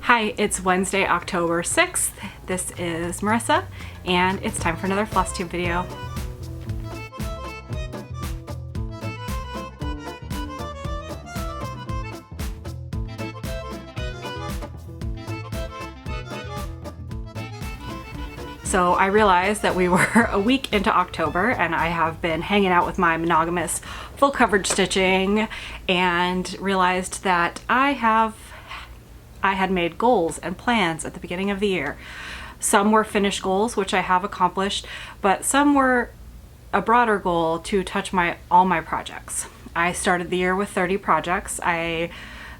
Hi, it's Wednesday, October 6th. This is Marissa, and it's time for another Flosstube video. So I realized that we were a week into October and I have been hanging out with my monogamous full coverage stitching and realized that I had made goals and plans at the beginning of the year. Some were finished goals, which I have accomplished, but some were a broader goal to touch all my projects. I started the year with 30 projects. I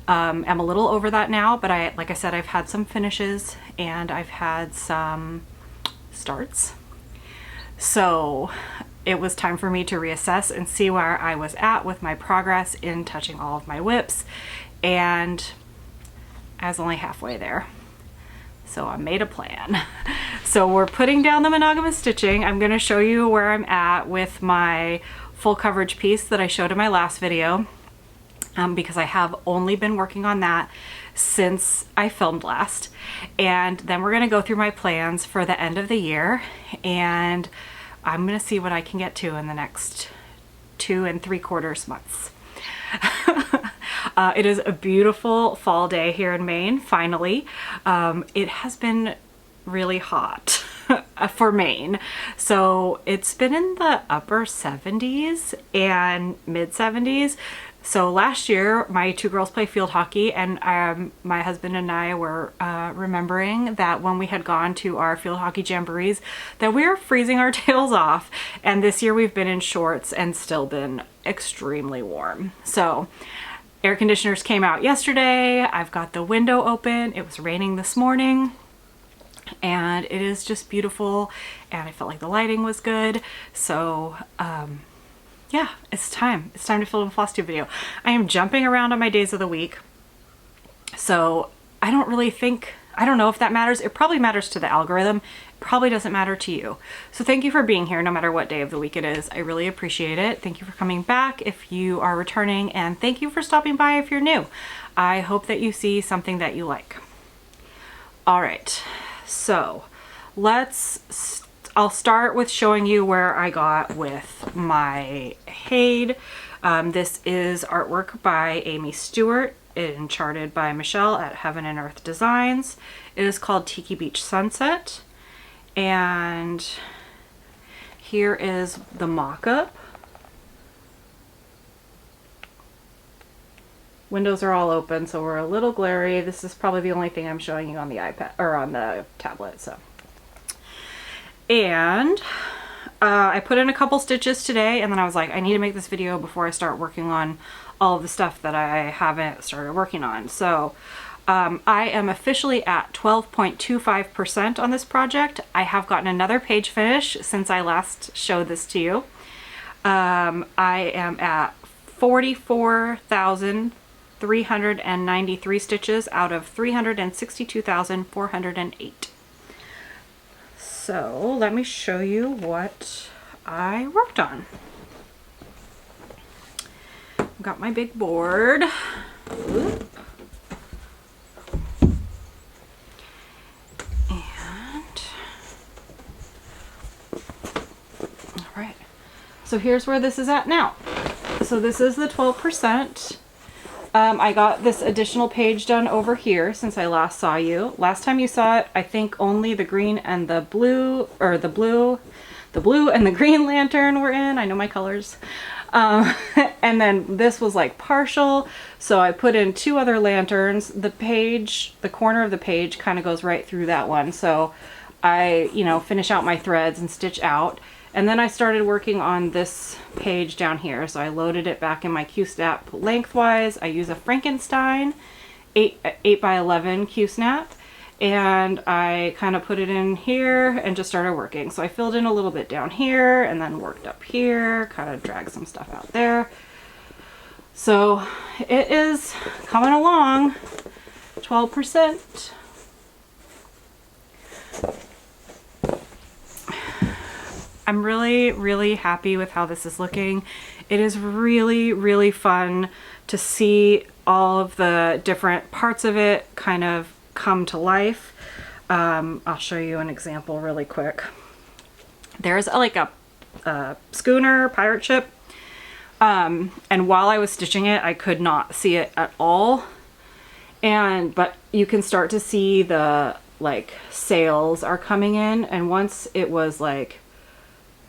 am a little over that now, but like I said, I've had some finishes and I've had some starts. So it was time for me to reassess and see where I was at with my progress in touching all of my whips, and I was only halfway there. So I made a plan. So we're putting down the monogamous stitching. I'm going to show you where I'm at with my full coverage piece that I showed in my last video, because I have only been working on that since I filmed last. And then we're going to go through my plans for the end of the year, and I'm going to see what I can get to in the next 2 3/4 months. It is a beautiful fall day here in Maine, finally. It has been really hot for Maine. So it's been in the upper 70s and mid 70s. So last year, my 2 girls play field hockey, and my husband and I were remembering that when we had gone to our field hockey jamborees, that we were freezing our tails off. And this year we've been in shorts and still been extremely warm. So air conditioners came out yesterday. I've got the window open. It was raining this morning, and it is just beautiful. And I felt like the lighting was good. So, yeah, it's time. It's time to film a Flosstube video. I am jumping around on my days of the week, so I don't know if that matters. It probably matters to the algorithm. It probably doesn't matter to you. So thank you for being here no matter what day of the week it is. I really appreciate it. Thank you for coming back if you are returning, and thank you for stopping by if you're new. I hope that you see something that you like. All right, so I'll start with showing you where I got with my HAED. This is artwork by Aimee Stewart and charted by Michelle at Heaven and Earth Designs. It is called Tiki Beach Sunset. And here is the mock-up. Windows are all open, so we're a little glary. This is probably the only thing I'm showing you on the iPad or on the tablet, so. And I put in a couple stitches today, and then I was like, I need to make this video before I start working on all of the stuff that I haven't started working on. So I am officially at 12.25% on this project. I have gotten another page finish since I last showed this to you. I am at 44,393 stitches out of 362,408. So let me show you what I worked on. I've got my big board. Oop. And all right, so here's where this is at now. So this is the 12%. I got this additional page done over here since I last saw you. Last time you saw it, I think only the green and the blue, or the blue and the green lantern were in. I know my colors. And then this was like partial, so I put in 2 other lanterns. The corner of the page kind of goes right through that one. So I, finish out my threads and stitch out. And then I started working on this page down here. So I loaded it back in my Q-snap lengthwise. I use a Frankenstein 8 by 11 Q-snap, and I kind of put it in here and just started working. So I filled in a little bit down here and then worked up here, kind of dragged some stuff out there. So it is coming along, 12%. I'm really, really happy with how this is looking. It is really, really fun to see all of the different parts of it kind of come to life. I'll show you an example really quick. There's like a schooner pirate ship, and while I was stitching it, I could not see it at all. But you can start to see the like sails are coming in, and once it was like,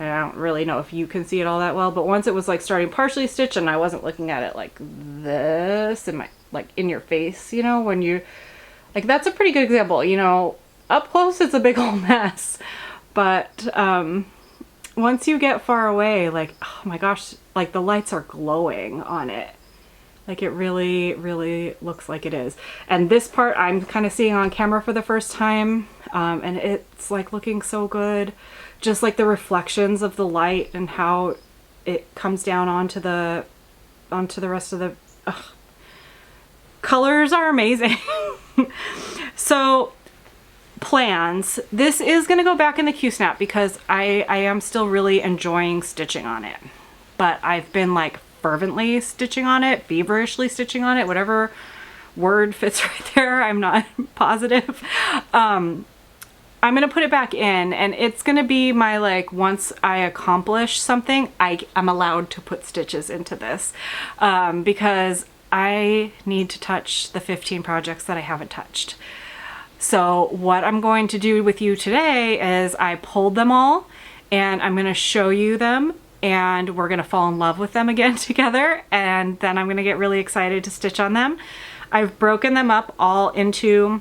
I don't really know if you can see it all that well, but once it was like starting partially stitched and I wasn't looking at it like this in my, like in your face, you know, when you, like, that's a pretty good example, you know, up close it's a big old mess, but once you get far away, like, oh my gosh, like the lights are glowing on it. Like it really, really looks like it is. And this part I'm kind of seeing on camera for the first time, and it's like looking so good. Just like the reflections of the light and how it comes down onto the rest of the colors are amazing. So plans. This is going to go back in the Q-snap because I am still really enjoying stitching on it. But I've been like fervently stitching on it, feverishly stitching on it, whatever word fits right there. I'm not positive. I'm gonna put it back in, and it's gonna be my, like, once I accomplish something, I'm allowed to put stitches into this, because I need to touch the 15 projects that I haven't touched. So what I'm going to do with you today is I pulled them all, and I'm gonna show you them, and we're gonna fall in love with them again together, and then I'm gonna get really excited to stitch on them. I've broken them up all into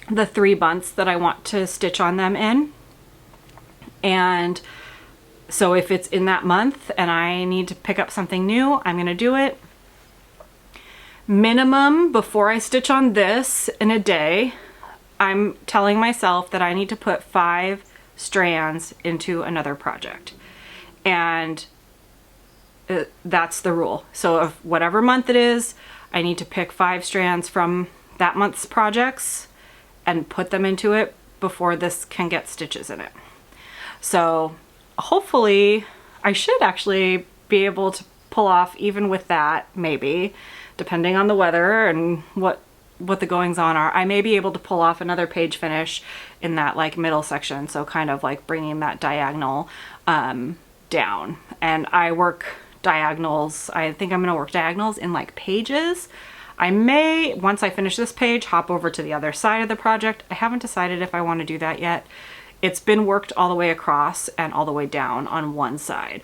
the 3 months that I want to stitch on them in. And so if it's in that month and I need to pick up something new, I'm gonna do it. Minimum, before I stitch on this in a day, I'm telling myself that I need to put 5 strands into another project. And that's the rule. So if whatever month it is, I need to pick 5 strands from that month's projects and put them into it before this can get stitches in it. So hopefully I should actually be able to pull off even with that, maybe, depending on the weather and what the goings on are. I may be able to pull off another page finish in that like middle section, so kind of like bringing that diagonal down. And I work diagonals, I think I'm gonna work diagonals in like pages. I may, once I finish this page, hop over to the other side of the project. I haven't decided if I want to do that yet. It's been worked all the way across and all the way down on one side.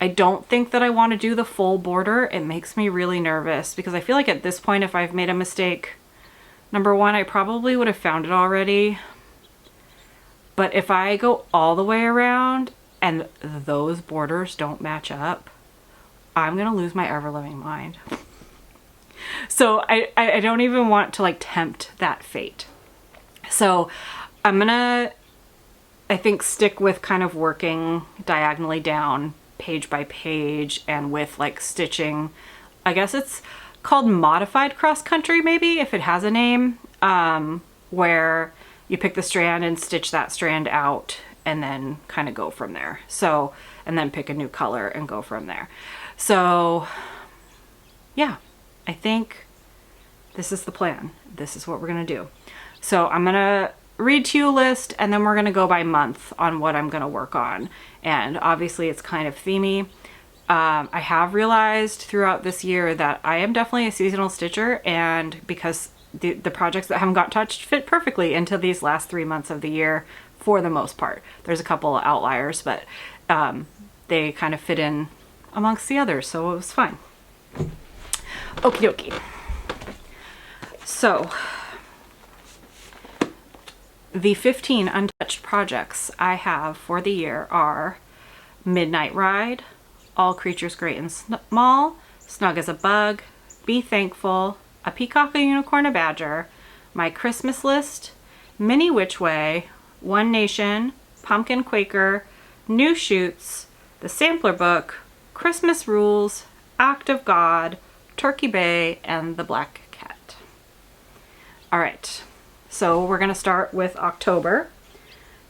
I don't think that I want to do the full border. It makes me really nervous because I feel like at this point, if I've made a mistake, number one, I probably would have found it already. But if I go all the way around and those borders don't match up, I'm gonna lose my ever-living mind. So I don't even want to like tempt that fate. So I'm gonna, I think, stick with kind of working diagonally down page by page and with like stitching. I guess it's called modified cross country, maybe, if it has a name, where you pick the strand and stitch that strand out and then kind of go from there. So, and then pick a new color and go from there. So yeah, I think this is the plan. This is what we're gonna do. So I'm gonna read to you a list and then we're gonna go by month on what I'm gonna work on. And obviously it's kind of themey. I have realized throughout this year that I am definitely a seasonal stitcher, and because the projects that haven't got touched fit perfectly into these last 3 months of the year for the most part. There's a couple of outliers, but they kind of fit in amongst the others, so it was fine. Okie dokie. So the 15 untouched projects I have for the year are Midnight Ride, All Creatures Great and Small, Snug as a Bug, Be Thankful, A Peacock, a Unicorn, a Badger, My Christmas List, Mini Which Way, One Nation, Pumpkin Quaker, New Shoots, The Sampler Book, Christmas Rules, Act of God, Turkey Bay, and The Black Cat. All right, so we're gonna start with October.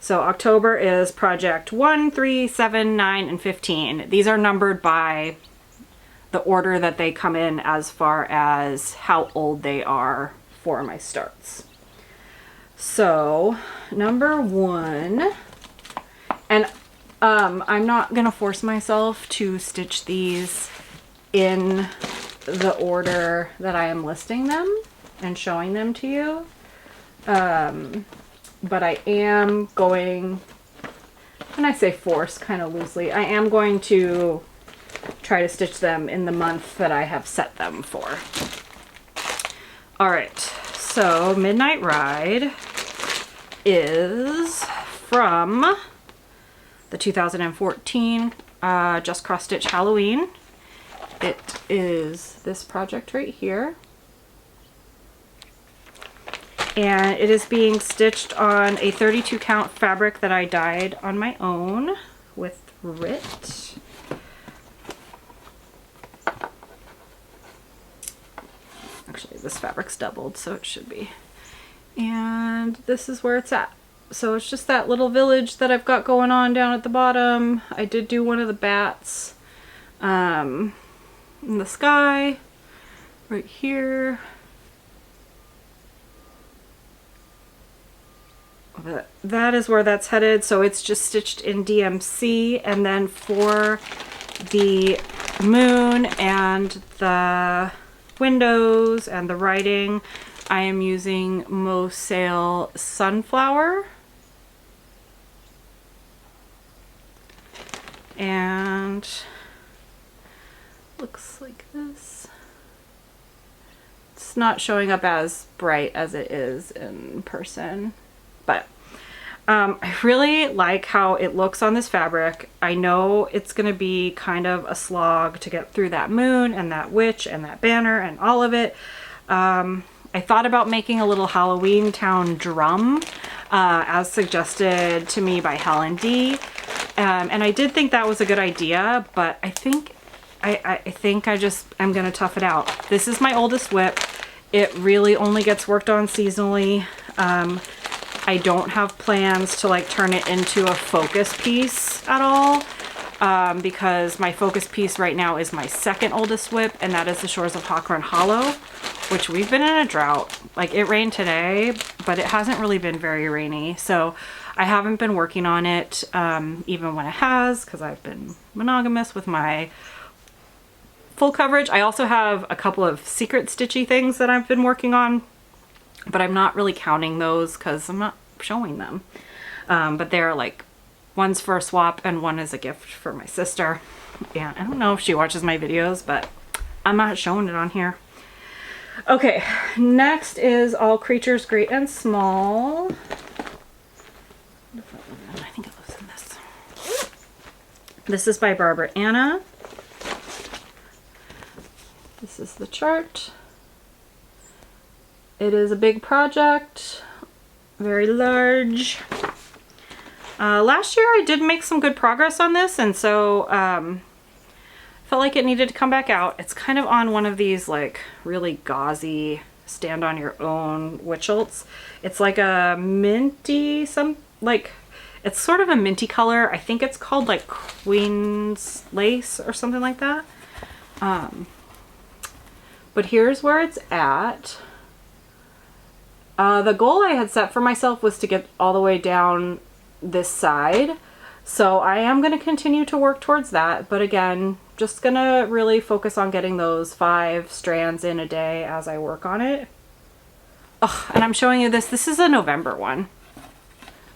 So October is project 1, 3, 7, 9, and 15. These are numbered by the order that they come in as far as how old they are for my starts. So number one, and I'm not gonna force myself to stitch these in the order that I am listing them and showing them to you. But I am going, when I say force kind of loosely, I am going to try to stitch them in the month that I have set them for. All right, so Midnight Ride is from the 2014 Just Cross Stitch Halloween. It is this project right here. And it is being stitched on a 32 count fabric that I dyed on my own with Rit. Actually, this fabric's doubled, so it should be. And this is where it's at. So it's just that little village that I've got going on down at the bottom. I did do one of the bats in the sky right here. That is where that's headed. So it's just stitched in DMC, and then for the moon and the windows and the writing, I am using Mosaic Sunflower. And looks like this. It's not showing up as bright as it is in person, but I really like how it looks on this fabric. I know it's gonna be kind of a slog to get through that moon and that witch and that banner and all of it. I thought about making a little Halloween Town drum as suggested to me by Helen D. And I did think that was a good idea, but I think I'm gonna tough it out. This is my oldest whip. It really only gets worked on seasonally. I don't have plans to like turn it into a focus piece at all, because my focus piece right now is my second oldest whip, and that is the Shores of Hawk Run Hollow, which we've been in a drought. Like, it rained today, but it hasn't really been very rainy, so I haven't been working on it even when it has, because I've been monogamous with my full coverage. I also have a couple of secret stitchy things that I've been working on, but I'm not really counting those because I'm not showing them. But they're like, one's for a swap and one is a gift for my sister. Yeah, I don't know if she watches my videos, but I'm not showing it on here. Okay, next is All Creatures Great and Small. I think it lives in this. This is by Barbara Anna. This is the chart. It is a big project, very large. Last year I did make some good progress on this, and so felt like it needed to come back out. It's kind of on one of these like really gauzy stand on your own witchelts. It's like a minty, it's sort of a minty color. I think it's called like Queen's Lace or something like that. But here's where it's at. The goal I had set for myself was to get all the way down this side. So I am going to continue to work towards that. But again, just going to really focus on getting those 5 strands in a day as I work on it. Oh, and I'm showing you this. This is a November one.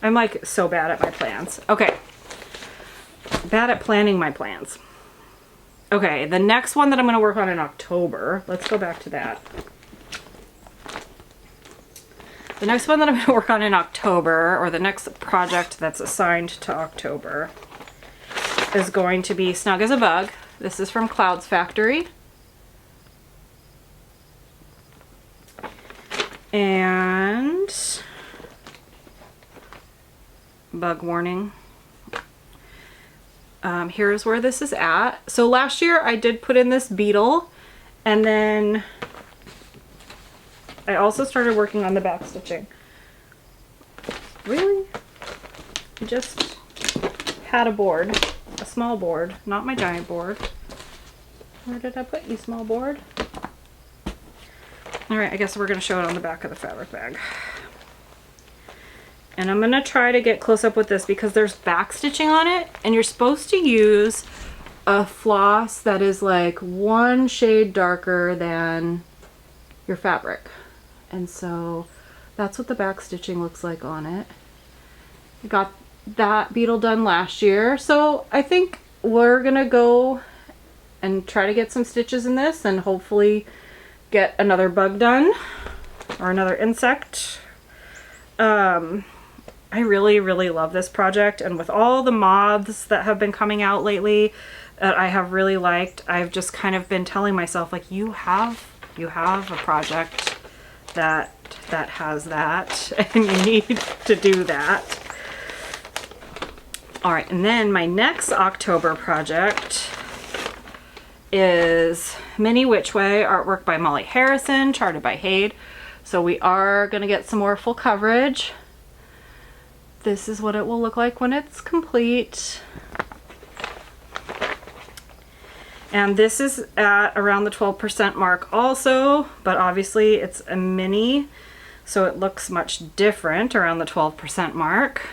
I'm like so bad at my plans. Okay. Bad at planning my plans. Okay, the next one that I'm going to work on in October, let's go back to that. The next one that I'm going to work on in October, or the next project that's assigned to October, is going to be Snug as a Bug. This is from Clouds Factory. And bug warning. Here's where this is at. So last year I did put in this beetle, and then I also started working on the back stitching. Really? I just had a board, a small board, not my giant board. Where did I put you, small board? All right, I guess we're gonna show it on the back of the fabric bag. And I'm gonna try to get close up with this because there's back stitching on it, and you're supposed to use a floss that is like one shade darker than your fabric. And so that's what the back stitching looks like on it. I got that beetle done last year, so I think we're gonna go and try to get some stitches in this and hopefully get another bug done or another insect. I really, really love this project, and with all the moths that have been coming out lately that I have really liked, I've just kind of been telling myself, like, you have a project that has that, and you need to do that. All right, and then my next October project is Mini Which Way, artwork by Molly Harrison, charted by HAED. So we are gonna get some more full coverage. This is what it will look like when it's complete. And this is at around the 12% mark also, but obviously it's a mini, so it looks much different around the 12% mark.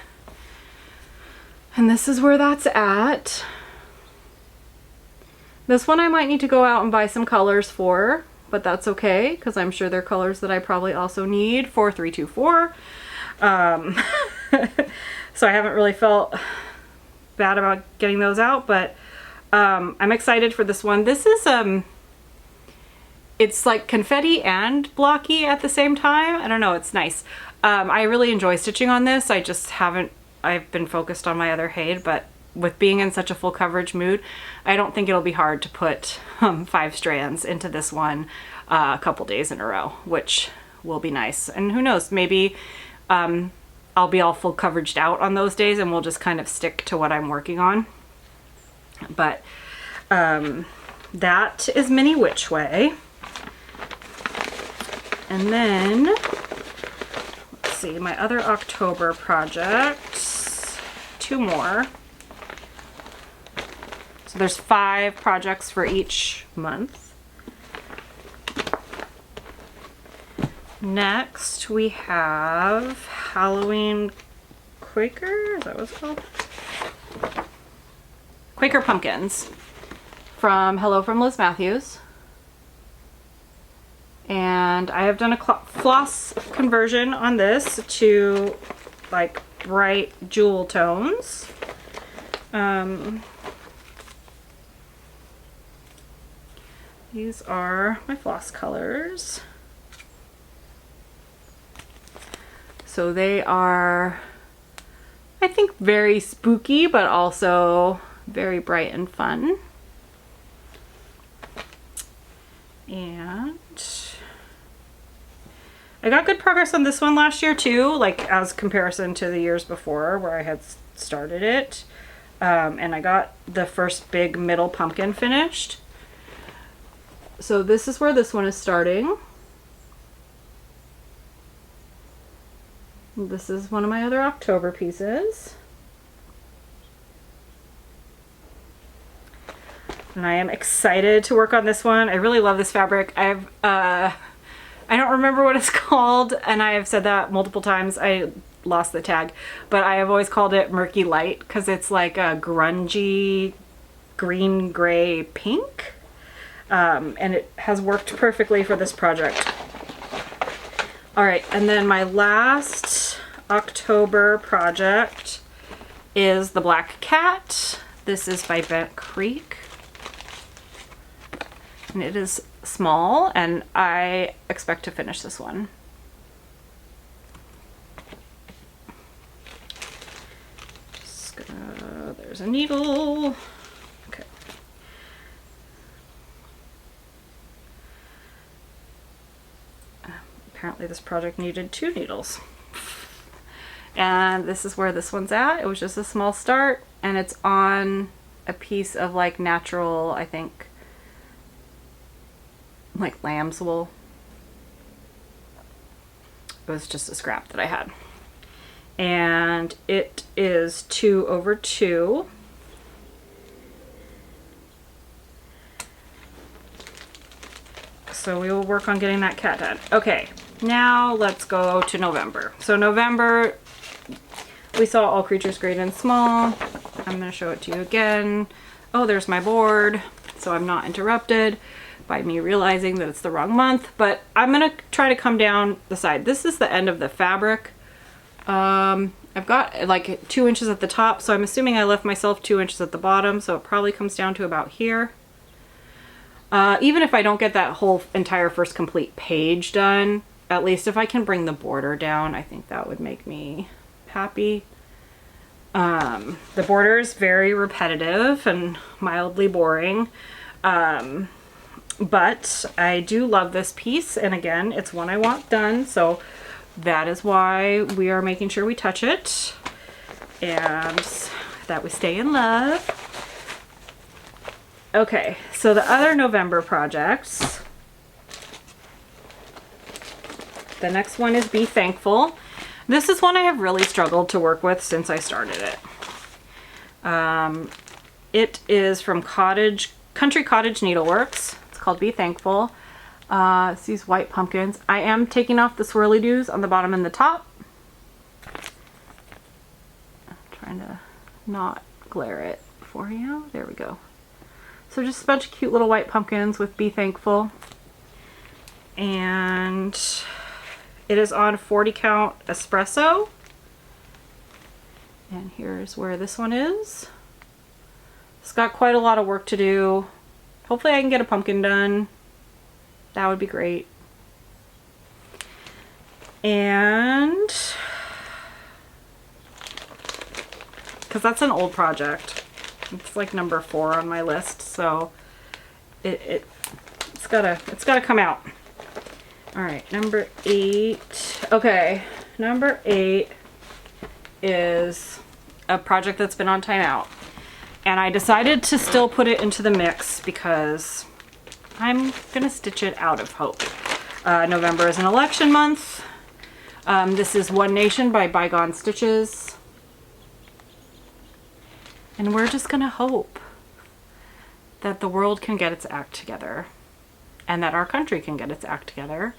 And this is where that's at. This one I might need to go out and buy some colors for, but that's okay, because I'm sure they're colors that I probably also need for 324. So I haven't really felt bad about getting those out, but I'm excited for this one. This is it's like confetti and blocky at the same time. I don't know, it's nice. I really enjoy stitching on this. I just haven't, I've been focused on my other HAED, but with being in such a full coverage mood, I don't think it'll be hard to put 5 strands into this one a couple days in a row, which will be nice. And who knows, maybe I'll be all full coveraged out on those days and we'll just kind of stick to what I'm working on. But that is Mini Which Way. And then, let's see, my other October projects, 2 more. So there's 5 projects for each month. Next we have Halloween Quaker, is that what it's called? Quaker Pumpkins from Hello from Liz Matthews. And I have done a floss conversion on this to like bright jewel tones. These are my floss colors. So they are, I think, very spooky, but also very bright and fun. And I got good progress on this one last year too, like as comparison to the years before where I had started it. And I got the first big middle pumpkin finished. So this is where this one is starting. This is one of my other October pieces. And I am excited to work on this one. I really love this fabric. I don't remember what it's called, and I have said that multiple times. I lost the tag, but I have always called it Murky Light because it's like a grungy green gray pink. And it has worked perfectly for this project. All right, and then my last October project is the Black Cat. This is by Bent Creek. And it is small, and I expect to finish this one. Just gonna, there's a needle. Okay. Apparently this project needed 2 needles. And this is where this one's at. It was just a small start, and it's on a piece of like natural, I think, like lamb's wool. It was just a scrap that I had. And it is 2/2. So we will work on getting that cat done. Okay, now let's go to November. So November, we saw All Creatures Great and Small. I'm going to show it to you again. Oh, there's my board, so I'm not interrupted by me realizing that it's the wrong month, but I'm going to try to come down the side. This is the end of the fabric. I've got like 2 inches at the top, so I'm assuming I left myself 2 inches at the bottom, so it probably comes down to about here. Even if I don't get that whole entire first complete page done, at least if I can bring the border down, I think that would make me happy. The border is very repetitive and mildly boring, but I do love this piece, and again, it's one I want done, so that is why we are making sure we touch it and that we stay in love. Okay, so the other November projects. The next one is Be Thankful. This is one I have really struggled to work with since I started it. It is from Country Cottage Needleworks. It's called Be Thankful. It's these white pumpkins. I am taking off the swirly-doos on the bottom and the top. I'm trying to not glare it for you. There we go. So just a bunch of cute little white pumpkins with Be Thankful. And it is on 40 count espresso. And here's where this one is. It's got quite a lot of work to do. Hopefully I can get a pumpkin done. That would be great. And because that's an old project. It's like number 4 on my list, so it's gotta come out. All right, number 8. Okay, number 8 is a project that's been on timeout, and I decided to still put it into the mix because I'm gonna stitch it out of hope. November is an election month. This is One Nation by ByGone Stitches. And we're just gonna hope that the world can get its act together, and that our country can get its act together,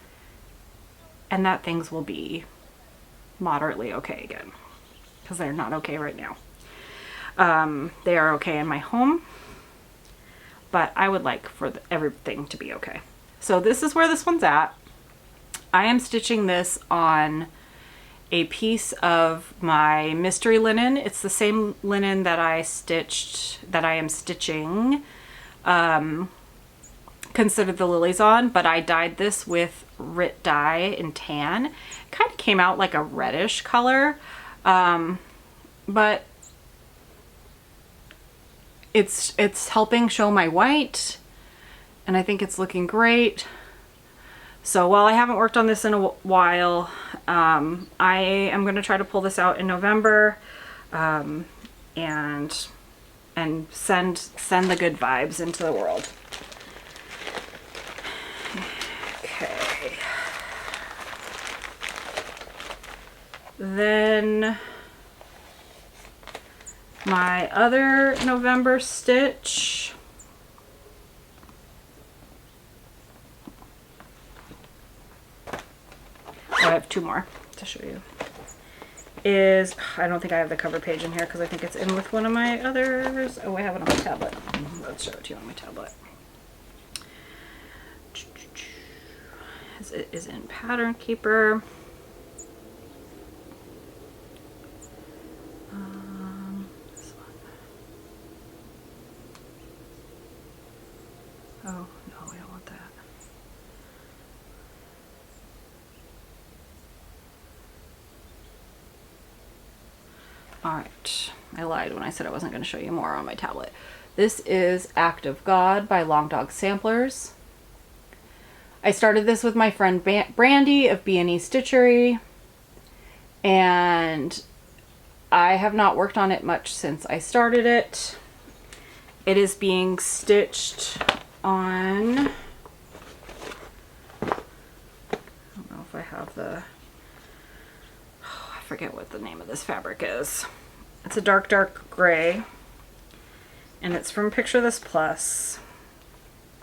and that things will be moderately okay again, because they're not okay right now. They are okay in my home, but I would like for everything to be okay. So this is where this one's at. I am stitching this on a piece of my mystery linen. It's the same linen that I am stitching Consider the Lilies on, but I dyed this with Rit dye in tan. It kind of came out like a reddish color, but it's helping show my white, and I think it's looking great. So while I haven't worked on this in a while, I am going to try to pull this out in November, and send the good vibes into the world. Okay. Then my other November stitch. I have 2 more to show you. I don't think I have the cover page in here because I think it's in with one of my others. Oh, I have it on my tablet. Let's show it to you on my tablet. It is in Pattern Keeper. This one. Oh, no, we don't want that. Alright, I lied when I said I wasn't going to show you more on my tablet. This is Act of God by Long Dog Samplers. I started this with my friend Brandy of B&E Stitchery, and I have not worked on it much since I started it. It is being stitched on, I don't know if I have the, I forget what the name of this fabric is. It's a dark gray, and it's from Picture This Plus.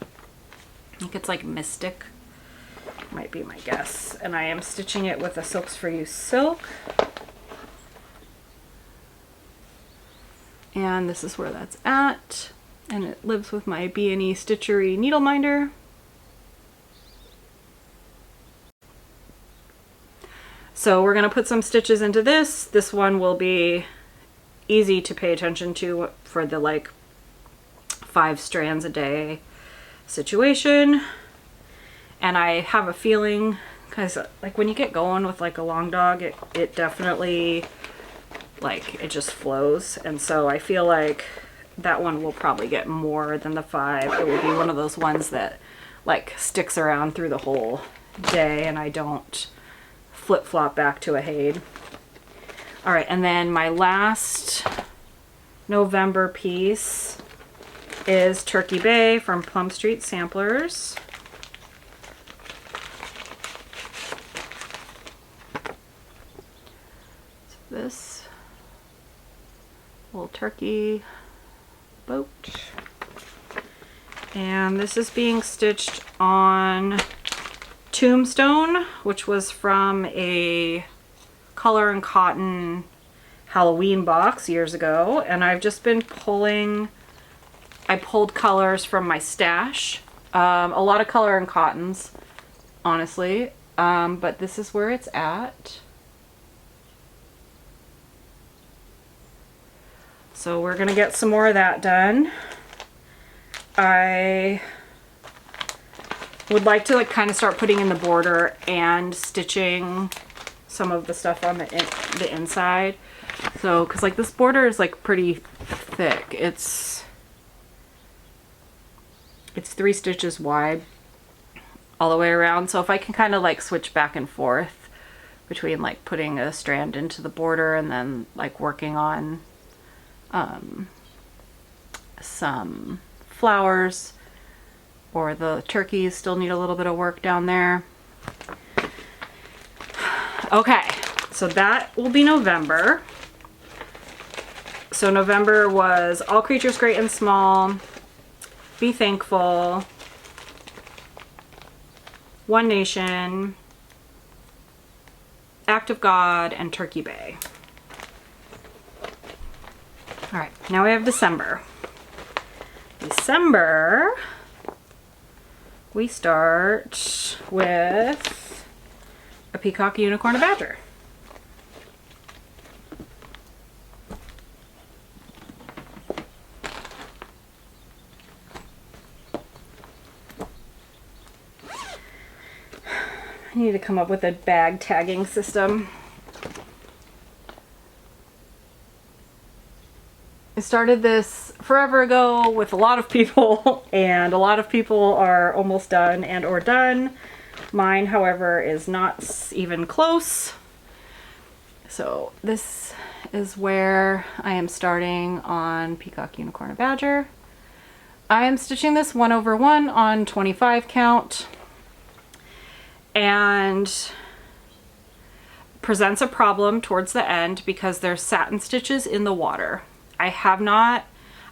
I think it's like Mystic, might be my guess. And I am stitching it with a Silks for You silk. And this is where that's at. And it lives with my B&E Stitchery needle minder. So we're gonna put some stitches into this. This one will be easy to pay attention to for the like 5 strands a day situation. And I have a feeling, because like when you get going with like a long dog, it definitely, like, it just flows. And so I feel like that one will probably get more than the 5. It will be one of those ones that like sticks around through the whole day and I don't flip-flop back to a HAED. All right, and then my last November piece is Turkey Bay from Plum Street Samplers. So this little turkey boat. And this is being stitched on Tombstone, which was from a Color and Cotton Halloween box years ago. And I've just been pulling, I pulled colors from my stash. A lot of Color and Cottons, honestly. But this is where it's at. So we're gonna get some more of that done. I would like to like kind of start putting in the border and stitching some of the stuff on the inside. So, cause like this border is like pretty thick. It's 3 stitches wide all the way around. So if I can kind of like switch back and forth between like putting a strand into the border and then like working on some flowers, or the turkeys still need a little bit of work down there. Okay, so that will be November. So November was All Creatures Great and Small, Be Thankful, One Nation, Act of God, and Turkey Bay. All right, now we have December. December, we start with a Peacock, a Unicorn, a Badger. I need to come up with a bag tagging system. I started this forever ago with a lot of people, and a lot of people are almost done and or done. Mine, however, is not even close. So this is where I am starting on Peacock, Unicorn, and Badger. I am stitching this 1/1 on 25 count, and presents a problem towards the end because there's satin stitches in the water. I have not,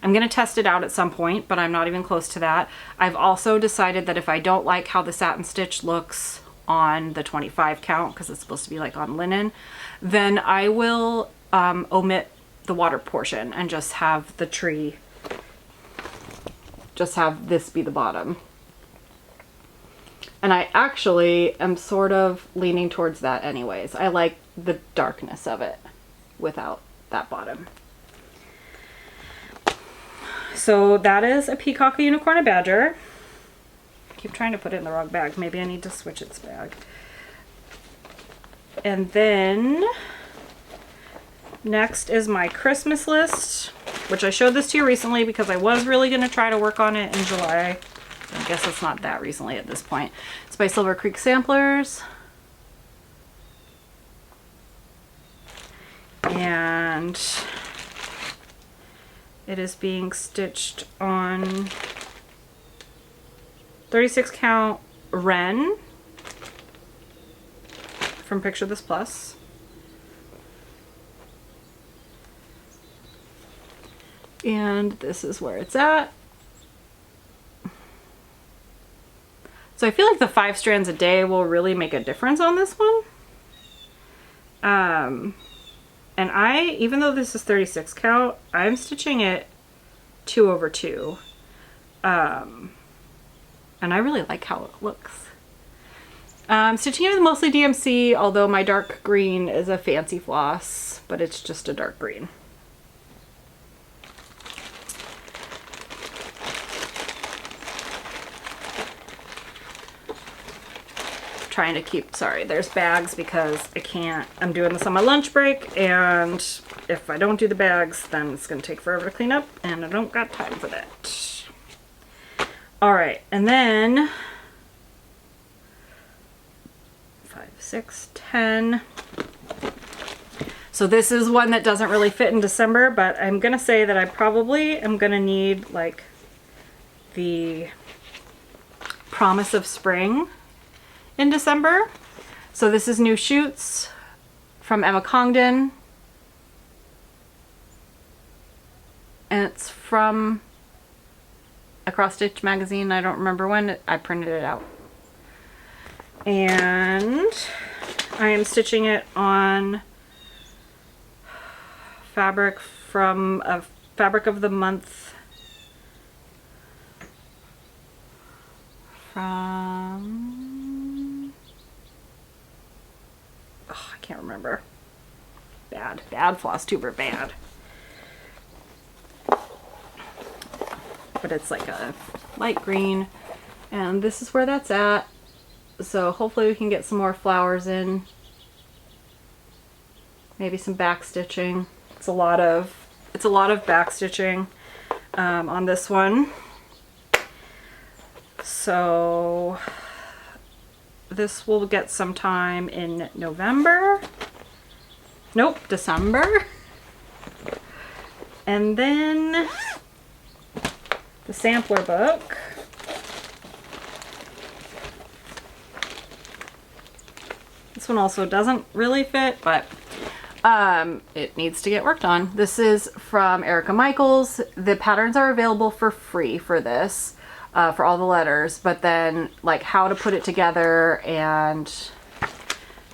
I'm going to test it out at some point, but I'm not even close to that. I've also decided that if I don't like how the satin stitch looks on the 25 count, because it's supposed to be like on linen, then I will omit the water portion and just have the tree, just have this be the bottom. And I actually am sort of leaning towards that anyways. I like the darkness of it without that bottom. So that is a Peacock, a Unicorn, a Badger. I keep trying to put it in the wrong bag. Maybe I need to switch its bag. And then next is my Christmas list, which I showed this to you recently because I was really going to try to work on it in July. I guess it's not that recently at this point. It's by Silver Creek Samplers. And it is being stitched on 36 count Wren from Picture This Plus. And this is where it's at. So I feel like the 5 strands a day will really make a difference on this one. And even though this is 36 count, I'm stitching it 2/2. And I really like how it looks. I'm stitching it with mostly DMC, although my dark green is a fancy floss, but it's just a dark green. Trying to keep, sorry, there's bags because I'm doing this on my lunch break, and if I don't do the bags, then it's gonna take forever to clean up, and I don't got time for that. All right, and then 5, 6, 10. So this is one that doesn't really fit in December, but I'm gonna say that I probably am gonna need like the Promise of Spring in December. So this is New Shoots from Emma Congdon, and it's from a Cross Stitch magazine. I don't remember when I printed it out, and I am stitching it on fabric from a Fabric of the Month from, oh, I can't remember. Bad Flosstuber, bad. But it's like a light green, and this is where that's at. So hopefully we can get some more flowers in. Maybe some back stitching. It's a lot of back stitching on this one. So this will get some time in November. Nope, December. And then the sampler book. This one also doesn't really fit, but it needs to get worked on. This is from Erica Michaels. The patterns are available for free for this, for all the letters, but then like how to put it together and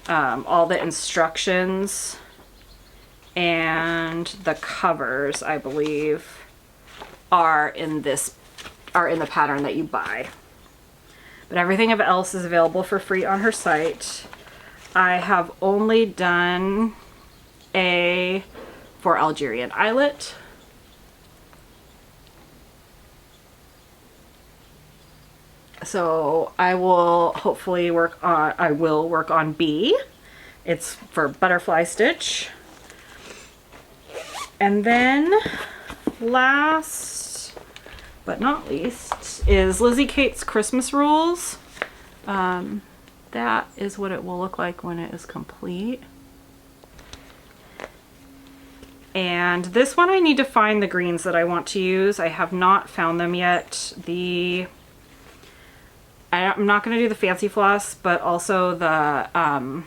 all the instructions and the covers, I believe, are in the pattern that you buy. But everything else is available for free on her site. I have only done a for Algerian eyelet. So I will hopefully work on B. It's for butterfly stitch. And then last but not least is Lizzie Kate's Christmas Rules. That is what it will look like when it is complete. And this one I need to find the greens that I want to use. I have not found them yet. I'm not going to do the fancy floss, but also the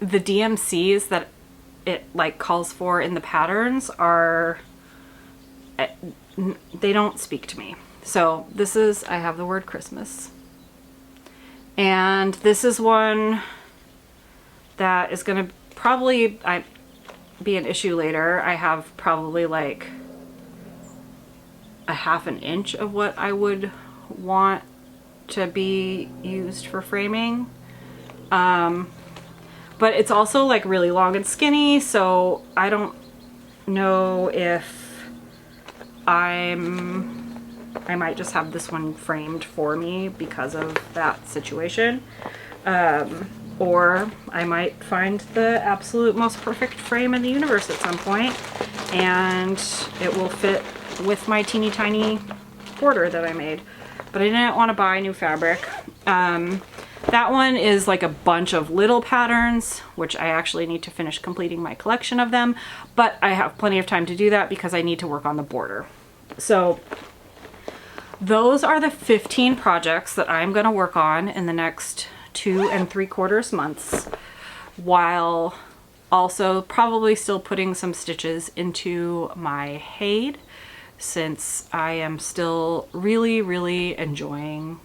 DMCs that it like calls for in the patterns are, they don't speak to me. So this is, I have the word Christmas. And this is one that is going to probably be an issue later. I have probably like a 1/2 inch of what I would want to be used for framing. But it's also like really long and skinny, so I don't know if I might just have this one framed for me because of that situation. Or I might find the absolute most perfect frame in the universe at some point, and it will fit with my teeny tiny border that I made. But I didn't want to buy new fabric. That one is like a bunch of little patterns, which I actually need to finish completing my collection of them, but I have plenty of time to do that because I need to work on the border. So those are the 15 projects that I'm going to work on in the next 2 3/4 months, while also probably still putting some stitches into my HAED, since I am still really enjoying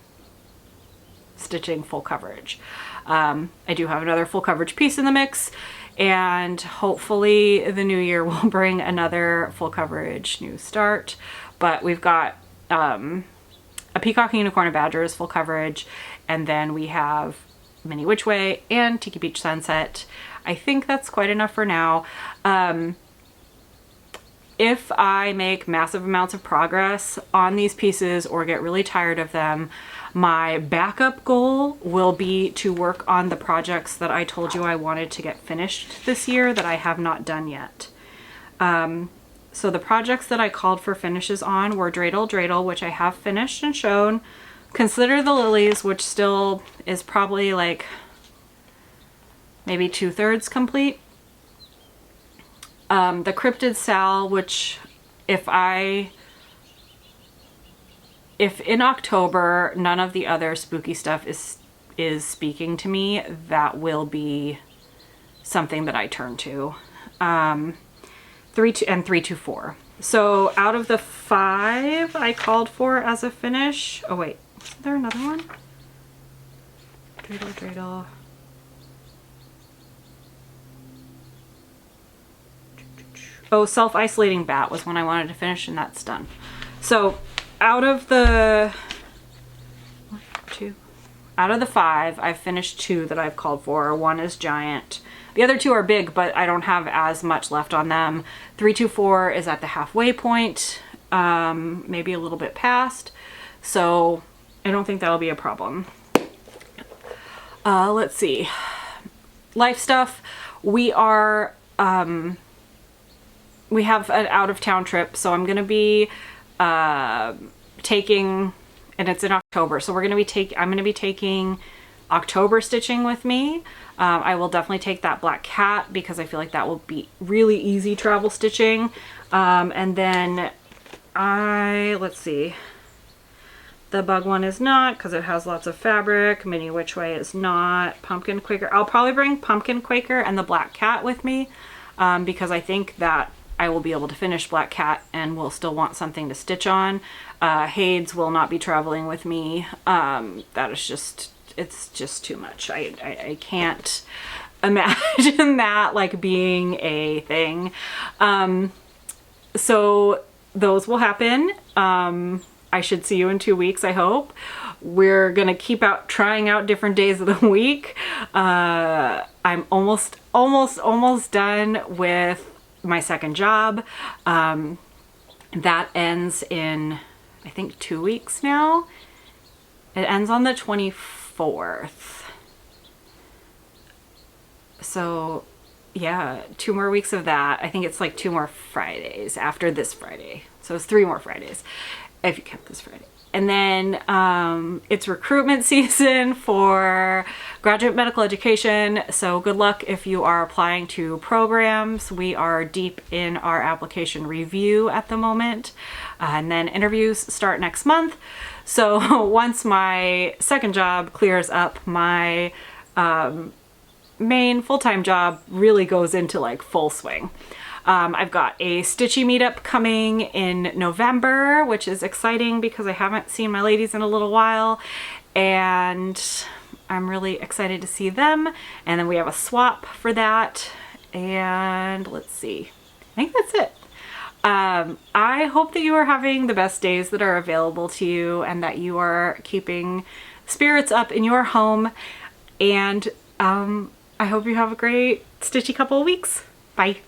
stitching full coverage. I do have another full coverage piece in the mix, and hopefully the new year will bring another full coverage new start. But we've got a Peacock Unicorn and Badger is full coverage, and then we have Mini Which Way and Tiki Beach Sunset. I think that's quite enough for now. If I make massive amounts of progress on these pieces or get really tired of them, my backup goal will be to work on the projects that I told you I wanted to get finished this year that I have not done yet. So the projects that I called for finishes on were Dreidel, which I have finished and shown. Consider the Lilies, which still is probably like maybe 2/3 complete. The Cryptid Sal, which if in October none of the other spooky stuff is speaking to me, that will be something that I turn to. 324. So out of the 5 I called for as a finish, oh wait, is there another one? Dreidel. Oh, Self-Isolating Bat was one I wanted to finish, and that's done. So out of the 5, I've finished 2 that I've called for. 1 is giant. The other 2 are big, but I don't have as much left on them. 324 is at the halfway point, maybe a little bit past. So I don't think that'll be a problem. Let's see. Life stuff. We have an out-of-town trip, so I'm gonna be taking, and it's in October, so I'm gonna be taking October stitching with me. I will definitely take that black cat because I feel like that will be really easy travel stitching. And then let's see, the bug one is not because it has lots of fabric. Mini Which Way is not. Pumpkin Quaker, I'll probably bring Pumpkin Quaker and the black cat with me because I think that I will be able to finish Black Cat and will still want something to stitch on. HAEDs will not be traveling with me. That is just, it's just too much. I can't imagine that like being a thing. So those will happen. I should see you in 2 weeks, I hope. We're gonna keep trying out different days of the week. I'm almost done with my second job. That ends in, I think, 2 weeks now. It ends on the 24th. So yeah, 2 more weeks of that. I think it's like 2 more Fridays after this Friday. So it's 3 more Fridays if you count this Friday. And then it's recruitment season for graduate medical education. So good luck if you are applying to programs. We are deep in our application review at the moment. And then interviews start next month. So once my second job clears up, my main full-time job really goes into like full swing. I've got a stitchy meetup coming in November, which is exciting because I haven't seen my ladies in a little while, and I'm really excited to see them. And then we have a swap for that, and let's see, I think that's it. I hope that you are having the best days that are available to you and that you are keeping spirits up in your home, and I hope you have a great stitchy couple of weeks. Bye.